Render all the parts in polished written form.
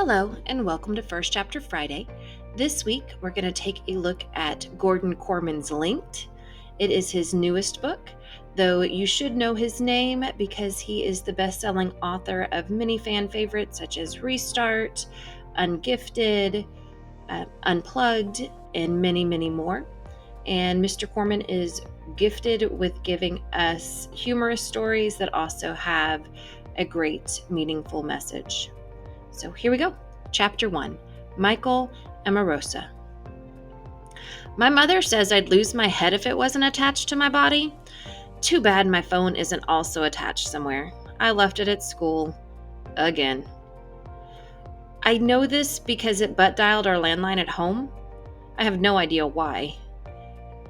Hello, and welcome to First Chapter Friday. This week, we're going to take a look at Gordon Korman's Linked. It is his newest book, though you should know his name because he is the best-selling author of many fan favorites such as Restart, Ungifted, Unplugged, and many, many more. And Mr. Korman is gifted with giving us humorous stories that also have a great, meaningful message. So here we go. Chapter 1, Michael Amorosa. My mother says I'd lose my head if it wasn't attached to my body. Too bad my phone isn't also attached somewhere. I left it at school. Again. I know this because it butt dialed our landline at home. I have no idea why.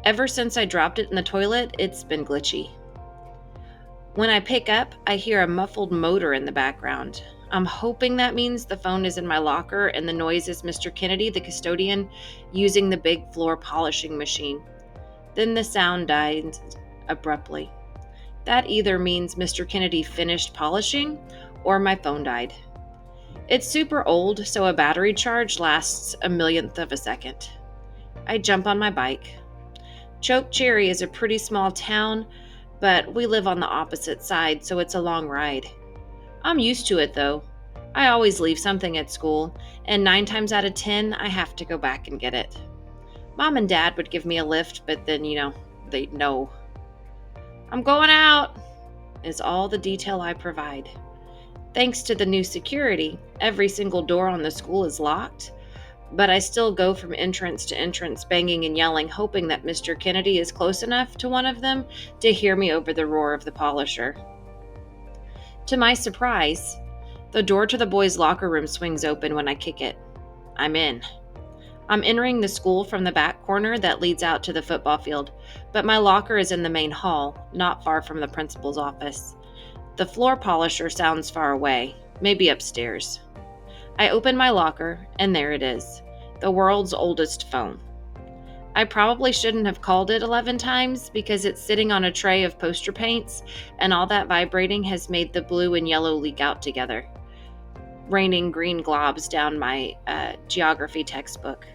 Ever since I dropped it in the toilet, it's been glitchy. When I pick up, I hear a muffled motor in the background. I'm hoping that means the phone is in my locker and the noise is Mr. Kennedy, the custodian, using the big floor polishing machine. Then the sound died abruptly. That either means Mr. Kennedy finished polishing or my phone died. It's super old, so a battery charge lasts a millionth of a second. I jump on my bike. Choke Cherry is a pretty small town, but we live on the opposite side, so it's a long ride. I'm used to it, though. I always leave something at school, and 9 times out of 10, I have to go back and get it. Mom and Dad would give me a lift, but then, they'd know. I'm going out, is all the detail I provide. Thanks to the new security, every single door on the school is locked, but I still go from entrance to entrance banging and yelling, hoping that Mr. Kennedy is close enough to one of them to hear me over the roar of the polisher. To my surprise, the door to the boys' locker room swings open when I kick it. I'm in. I'm entering the school from the back corner that leads out to the football field, but my locker is in the main hall, not far from the principal's office. The floor polisher sounds far away, maybe upstairs. I open my locker, and there it is, the world's oldest phone. I probably shouldn't have called it 11 times because it's sitting on a tray of poster paints, and all that vibrating has made the blue and yellow leak out together, raining green globs down my geography textbook.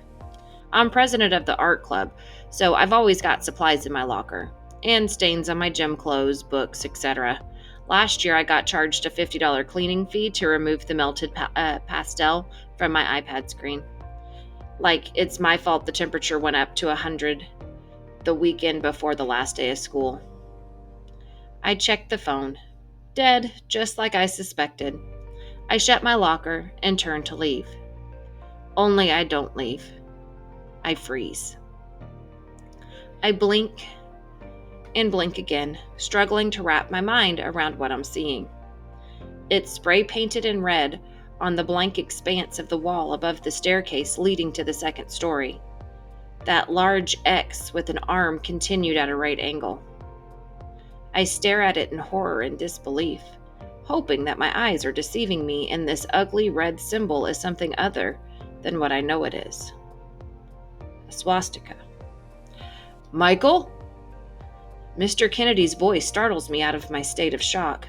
I'm president of the art club, so I've always got supplies in my locker, and stains on my gym clothes, books, etc. Last year, I got charged a $50 cleaning fee to remove the melted pastel from my iPad screen. Like it's my fault the temperature went up to 100 the weekend before the last day of school. I checked the phone. Dead, just like I suspected. I shut my locker and turn to leave. Only I don't leave. I freeze. I blink and blink again, struggling to wrap my mind around what I'm seeing. It's spray painted in red on the blank expanse of the wall above the staircase leading to the second story. That large X with an arm continued at a right angle. I stare at it in horror and disbelief, hoping that my eyes are deceiving me and this ugly red symbol is something other than what I know it is. A swastika. Michael? Mr. Kennedy's voice startles me out of my state of shock.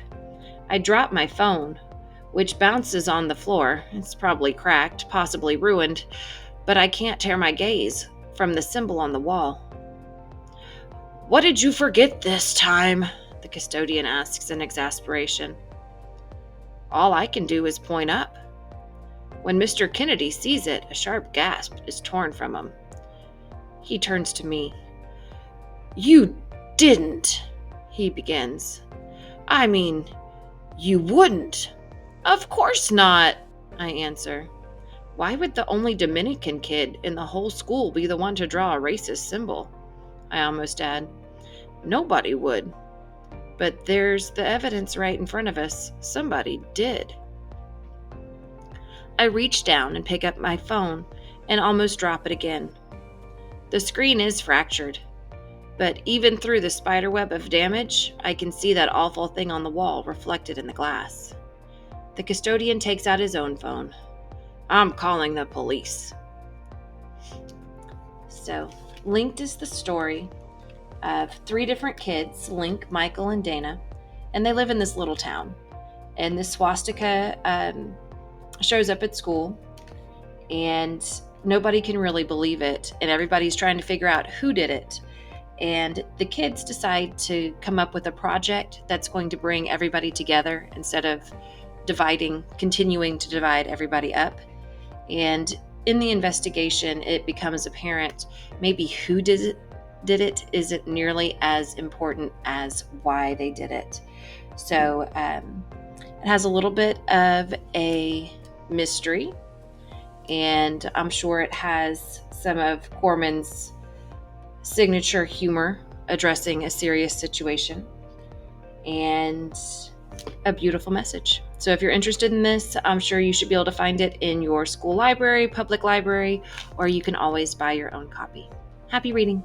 I drop my phone, which bounces on the floor. It's probably cracked, possibly ruined, but I can't tear my gaze from the symbol on the wall. What did you forget this time? The custodian asks in exasperation. All I can do is point up. When Mr. Kennedy sees it, a sharp gasp is torn from him. He turns to me. You didn't, he begins. I mean, you wouldn't. Of course not, I answer. Why would the only Dominican kid in the whole school be the one to draw a racist symbol? I almost add. Nobody would. But there's the evidence right in front of us. Somebody did. I reach down and pick up my phone and almost drop it again. The screen is fractured, but even through the spiderweb of damage, I can see that awful thing on the wall reflected in the glass. The custodian takes out his own phone. I'm calling the police. So, Linked is the story of 3 different kids, Link, Michael, and Dana, and they live in this little town. And this swastika shows up at school, and nobody can really believe it, and everybody's trying to figure out who did it. And the kids decide to come up with a project that's going to bring everybody together instead of continuing to divide everybody up. And in the investigation, it becomes apparent maybe who did it isn't nearly as important as why they did it. So it has a little bit of a mystery, and I'm sure it has some of Korman's signature humor addressing a serious situation, and a beautiful message. So if you're interested in this, I'm sure you should be able to find it in your school library, public library, or you can always buy your own copy. Happy reading.